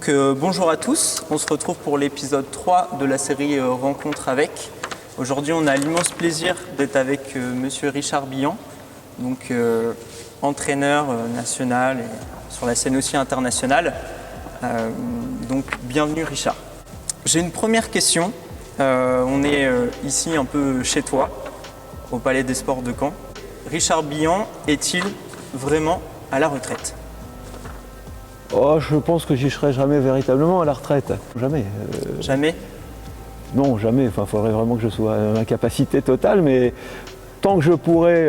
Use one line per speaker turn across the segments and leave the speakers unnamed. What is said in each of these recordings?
Bonjour à tous, on se retrouve pour l'épisode 3 de la série Rencontre avec. Aujourd'hui on a l'immense plaisir d'être avec monsieur Richard Billan, entraîneur national et sur la scène aussi internationale. Bienvenue Richard. J'ai une première question, on est ici un peu chez toi, au Palais des Sports de Caen. Richard Billan est-il vraiment à la retraite ?
Je pense que j'y serai jamais véritablement à la retraite. Jamais.
Jamais ?
Non, jamais. Il faudrait vraiment que je sois à l'incapacité totale, mais tant que je pourrai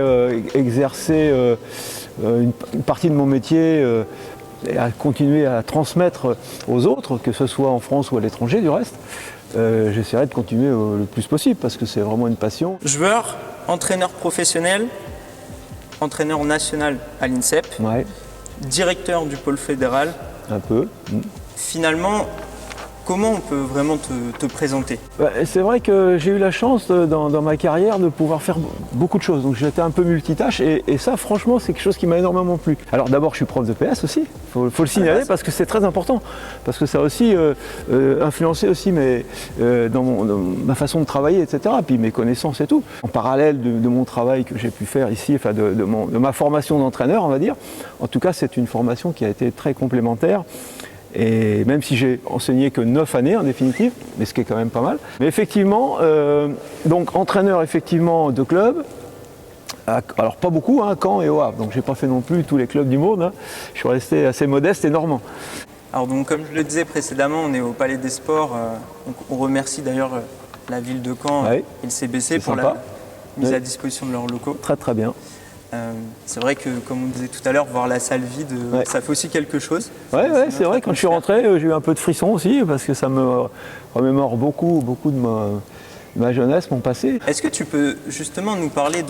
exercer une partie de mon métier et à continuer à transmettre aux autres, que ce soit en France ou à l'étranger du reste, j'essaierai de continuer le plus possible parce que c'est vraiment une passion.
Joueur, entraîneur professionnel, entraîneur national à l'INSEP.
Ouais.
Directeur du pôle fédéral.
Un peu.
Finalement, comment on peut vraiment te présenter ?
C'est vrai que j'ai eu la chance dans ma carrière de pouvoir faire beaucoup de choses. Donc j'étais un peu multitâche et ça franchement c'est quelque chose qui m'a énormément plu. Alors d'abord je suis prof de PS aussi, faut le signaler parce que c'est très important. Parce que ça a aussi influencé aussi dans ma façon de travailler, etc. Puis mes connaissances et tout. En parallèle de mon travail que j'ai pu faire ici, de ma formation d'entraîneur on va dire. En tout cas c'est une formation qui a été très complémentaire. Et même si j'ai enseigné que 9 années en définitive, mais ce qui est quand même pas mal. Mais effectivement, donc entraîneur effectivement de club, alors pas beaucoup, Caen et au Havre, donc j'ai pas fait non plus tous les clubs du monde, je suis resté assez modeste et normand.
Alors donc comme je le disais précédemment, on est au Palais des Sports, on remercie d'ailleurs la ville de Caen et le CBC pour la mise à disposition de leurs locaux.
Très très bien.
C'est vrai que, comme on disait tout à l'heure, voir la salle vide, ça fait aussi quelque chose.
Ouais, c'est vrai, quand je suis rentré, j'ai eu un peu de frisson aussi, parce que ça me remémore beaucoup de ma jeunesse, mon passé.
Est-ce que tu peux justement nous parler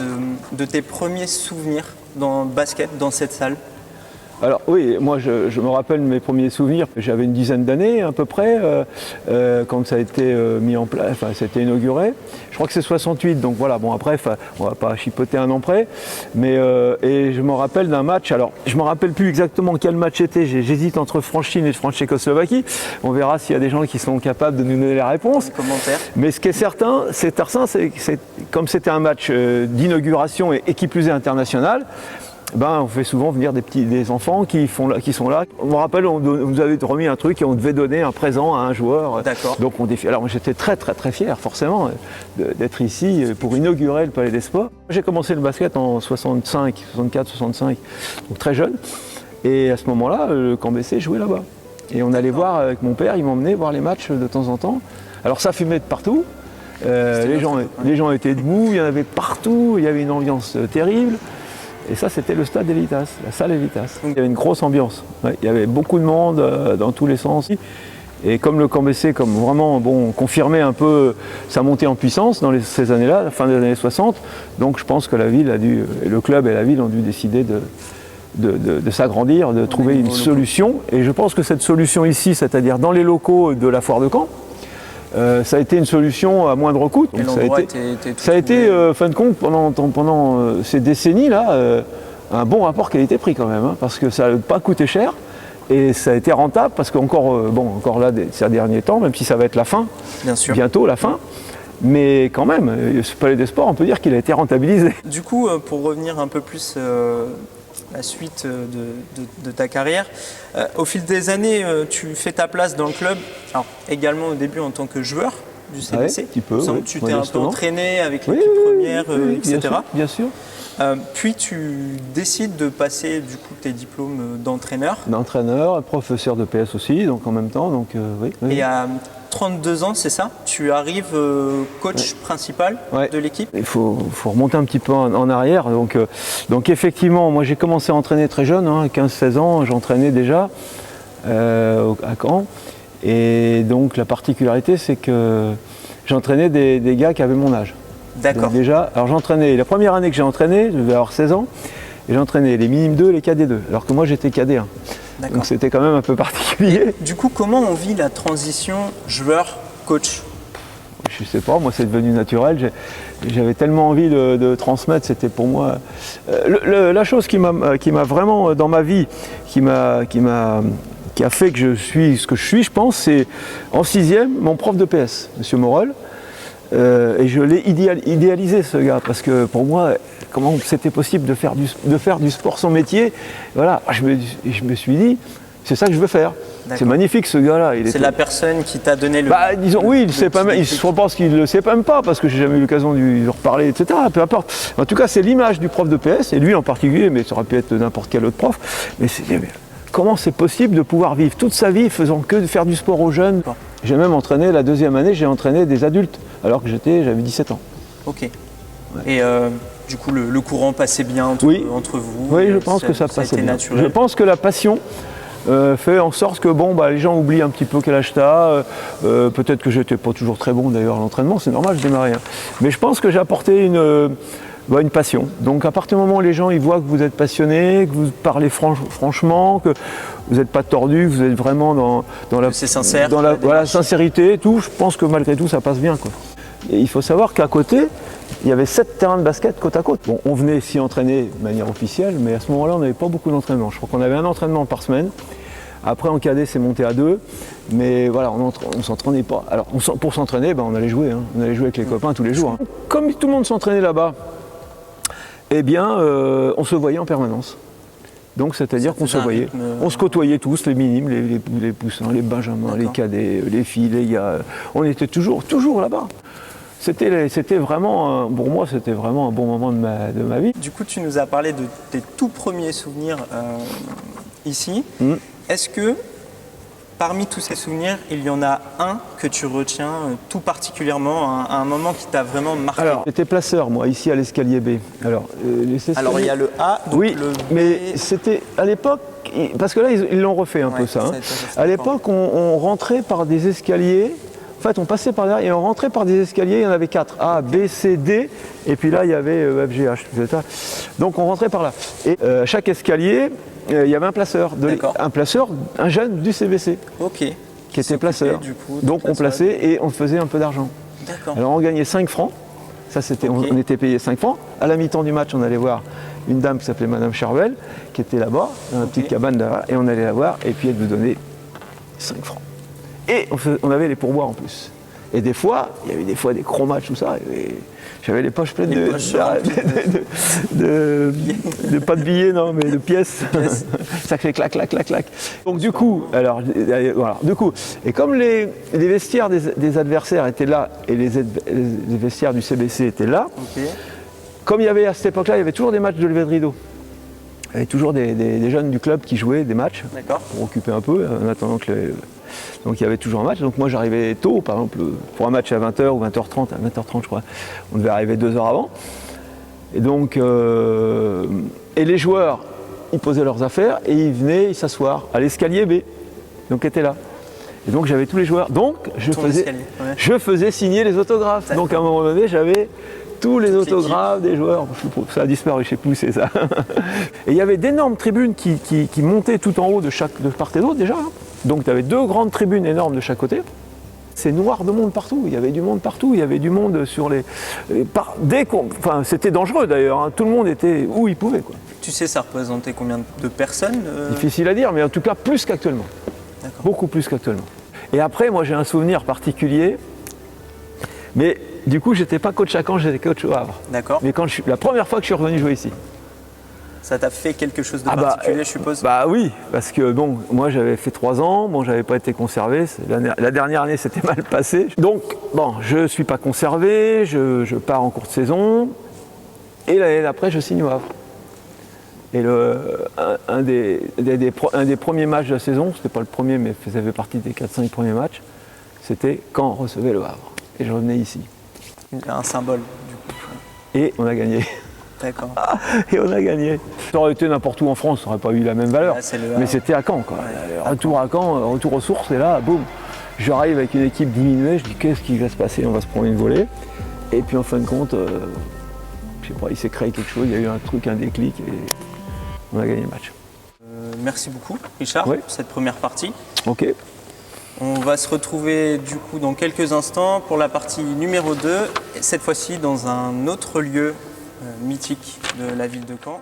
de tes premiers souvenirs dans le basket, dans cette salle ?
Alors oui, moi je me rappelle mes premiers souvenirs, j'avais une dizaine d'années à peu près, quand ça a été mis en place, ça a été inauguré. Je crois que c'est 68, donc voilà, bon après, on va pas chipoter un an près, mais et je me rappelle d'un match, alors je me rappelle plus exactement quel match c'était, j'hésite entre France-Chine et France-Tchécoslovaquie, on verra s'il y a des gens qui sont capables de nous donner la réponse.
Commentaire.
Mais ce qui est certain, c'est comme c'était un match d'inauguration et qui plus est international, on fait souvent venir des enfants qui sont là. On me rappelle, on nous avait remis un truc et on devait donner un présent à un joueur.
D'accord.
Donc alors j'étais très très très fier forcément d'être ici pour inaugurer le Palais des Sports. J'ai commencé le basket en 64, 65, donc très jeune. Et à ce moment-là, le camp BC jouait là-bas. Et on allait voir avec mon père, il m'emmenait voir les matchs de temps en temps. Alors ça fumait de partout. Les gens étaient debout, il y en avait partout, il y avait une ambiance terrible. Et ça, c'était le stade Elitas, la salle Elitas. Il y avait une grosse ambiance. Il y avait beaucoup de monde dans tous les sens. Et comme le camp BC, confirmait un peu sa montée en puissance dans ces années-là, la fin des années 60, donc je pense que le club et la ville ont dû décider de s'agrandir, de trouver une solution. Et je pense que cette solution ici, c'est-à-dire dans les locaux de la foire de Caen, ça a été une solution à moindre coût. Donc ça a été, fin de compte, pendant ces décennies-là, un bon rapport qualité-prix quand même, parce que ça n'a pas coûté cher et ça a été rentable parce qu'encore là, ces derniers temps, même si ça va être la fin, bientôt la fin, mais quand même, ce Palais des Sports, on peut dire qu'il a été rentabilisé.
Du coup, pour revenir un peu plus la suite de ta carrière. Au fil des années, tu fais ta place dans le club, alors également au début en tant que joueur du CBC. Tu t'es un peu entraîné avec l'équipe première, etc.
Bien sûr.
Puis tu décides de passer du coup tes diplômes d'entraîneur.
D'entraîneur, professeur de PS aussi, donc en même temps. Donc, oui.
Et à 32 ans, c'est ça ? Tu arrives coach principal de l'équipe ?
Il faut remonter un petit peu en arrière. Donc effectivement, moi j'ai commencé à entraîner très jeune, 15-16 ans, j'entraînais déjà à Caen. Et donc la particularité, c'est que j'entraînais des gars qui avaient mon âge.
D'accord.
Donc déjà, alors j'entraînais, la première année que j'ai entraîné, je devais avoir 16 ans, et j'entraînais les minimes 2 et les cadets 2, alors que moi j'étais cadet 1. Donc c'était quand même un peu particulier.
Du coup, comment on vit la transition joueur-coach ?
Je sais pas, moi c'est devenu naturel. J'avais tellement envie de transmettre, c'était pour moi... La chose qui m'a vraiment, dans ma vie, qui qui a fait que je suis ce que je suis, je pense, c'est en 6e, mon prof de PS, M. Morel. Et je l'ai idéalisé, ce gars, parce que pour moi, comment c'était possible de faire du sport son métier? Voilà, je me suis dit, c'est ça que je veux faire. C'est magnifique, ce gars-là.
C'est la personne qui t'a donné le...
disons, oui, il sait pas même, je pense qu'il ne le sait même pas, parce que j'ai jamais eu l'occasion de lui reparler, etc. Peu importe. En tout cas, c'est l'image du prof de PS, et lui en particulier, mais ça aurait pu être n'importe quel autre prof. Mais comment c'est possible de pouvoir vivre toute sa vie faisant que de faire du sport aux jeunes? J'ai même entraîné, la 2e année, j'ai entraîné des adultes, alors que j'avais 17 ans.
Ok. Ouais. Et du coup, le courant passait bien entre vous?
Oui, je pense que ça passait bien.
Naturel.
Je pense que la passion fait en sorte que les gens oublient un petit peu quel âge t'as. Peut-être que j'étais pas toujours très bon d'ailleurs à l'entraînement, c'est normal, je démarrais. Mais je pense que j'ai apporté une passion. Donc à partir du moment où les gens ils voient que vous êtes passionné, que vous parlez franchement, que vous n'êtes pas tordu, que vous êtes vraiment dans la,
sincère,
dans la sincérité et tout, je pense que malgré tout ça passe bien, quoi. Et il faut savoir qu'à côté, il y avait 7 terrains de basket côte à côte. Bon, on venait s'y entraîner de manière officielle, mais à ce moment-là, on n'avait pas beaucoup d'entraînement. Je crois qu'on avait un entraînement par semaine. Après, en cadet, c'est monté à 2. Mais voilà, on ne s'entraînait pas. Alors, pour s'entraîner, on allait jouer. Hein. On allait jouer avec les copains tous les jours. Hein. Comme tout le monde s'entraînait là-bas, eh bien, on se voyait en permanence. Donc, c'est-à-dire qu'on se voyait. On se côtoyait tous, les minimes, les poussins, les benjamins, les cadets, les filles, les gars. On était toujours là-bas. C'était vraiment, pour moi, c'était vraiment un bon moment de ma vie.
Du coup, tu nous as parlé de tes tout premiers souvenirs ici. Est-ce que, parmi tous ces souvenirs, il y en a un que tu retiens tout particulièrement, un moment qui t'a vraiment marqué?
Alors, j'étais placeur, moi, ici à l'escalier B. Alors,
il y a le A, donc
oui,
le B...
mais c'était à l'époque, parce que là, ils l'ont refait un peu ça. Hein. À l'époque, on rentrait par des escaliers. En fait, on passait par derrière et on rentrait par des escaliers, il y en avait 4, A, B, C, D, et puis là, il y avait F, G, H, etc. Donc, on rentrait par là. Et chaque escalier, il y avait un placeur, un jeune du CBC, qui était placeur. Donc, on plaçait et on faisait un peu d'argent. Alors, on gagnait 5 francs, ça c'était, on était payé 5 francs. À la mi-temps du match, on allait voir une dame qui s'appelait Madame Charvel, qui était là-bas, dans la petite cabane là, et on allait la voir, et puis elle nous donnait 5 francs. Et on avait les pourboires en plus. Et des fois, il y avait des gros matchs, tout ça. Et j'avais les poches pleines de pas de billets, non, mais de pièces. Ça fait clac, clac, clac, clac. Donc du coup, et comme les vestiaires des adversaires étaient là et les vestiaires du CBC étaient là, comme il y avait à cette époque-là, il y avait toujours des matchs de levée de rideau. Il y avait toujours des jeunes du club qui jouaient des matchs pour occuper un peu, en attendant que donc il y avait toujours un match. Donc moi j'arrivais tôt, par exemple pour un match à 20h ou 20h30, à 20h30 je crois, on devait arriver 2 heures avant. Et donc, et les joueurs, ils posaient leurs affaires et ils venaient s'asseoir à l'escalier B, donc étaient là. Et donc j'avais tous les joueurs, donc je faisais signer les autographes. Donc à un moment donné j'avais tous les autographes des joueurs, ça a disparu, je ne sais plus où c'est ça. Et il y avait d'énormes tribunes qui montaient tout en haut de part et d'autre déjà. Hein. Donc tu avais 2 grandes tribunes énormes de chaque côté. C'est noir de monde partout, il y avait du monde partout, il y avait du monde sur les... c'était dangereux d'ailleurs, hein. Tout le monde était où il pouvait, quoi.
Tu sais, ça représentait combien de personnes
Difficile à dire, mais en tout cas plus qu'actuellement. Beaucoup plus qu'actuellement. Et après, moi j'ai un souvenir particulier, mais du coup j'étais pas coach à Caen, j'étais coach au Havre.
D'accord.
Mais la première fois que je suis revenu jouer ici.
Ça t'a fait quelque chose de particulier, je suppose?
Bah oui, parce que bon, moi j'avais fait 3 ans, j'avais pas été conservé, la dernière année c'était mal passé. Donc bon, je suis pas conservé, je pars en courte saison, et l'année d'après je signe au Havre. Et un des premiers matchs de la saison, c'était pas le premier, mais ça fait partie des 4-5 premiers matchs, c'était quand on recevait le Havre. Et je revenais ici.
Un symbole, du coup.
Et on a gagné.
D'accord.
Et on a gagné. Ça aurait été n'importe où en France, ça n'aurait pas eu la même valeur. Mais c'était à Caen, quoi. Retour à Caen, retour aux sources, et là, boum. J'arrive avec une équipe diminuée, je dis qu'est-ce qui va se passer? On va se prendre une volée. Et puis en fin de compte, je sais pas, il s'est créé quelque chose, il y a eu un truc, un déclic, et on a gagné le match.
Merci beaucoup, Richard, pour cette première partie.
Ok.
On va se retrouver du coup dans quelques instants pour la partie numéro 2, cette fois-ci dans un autre lieu mythique de la ville de Caen.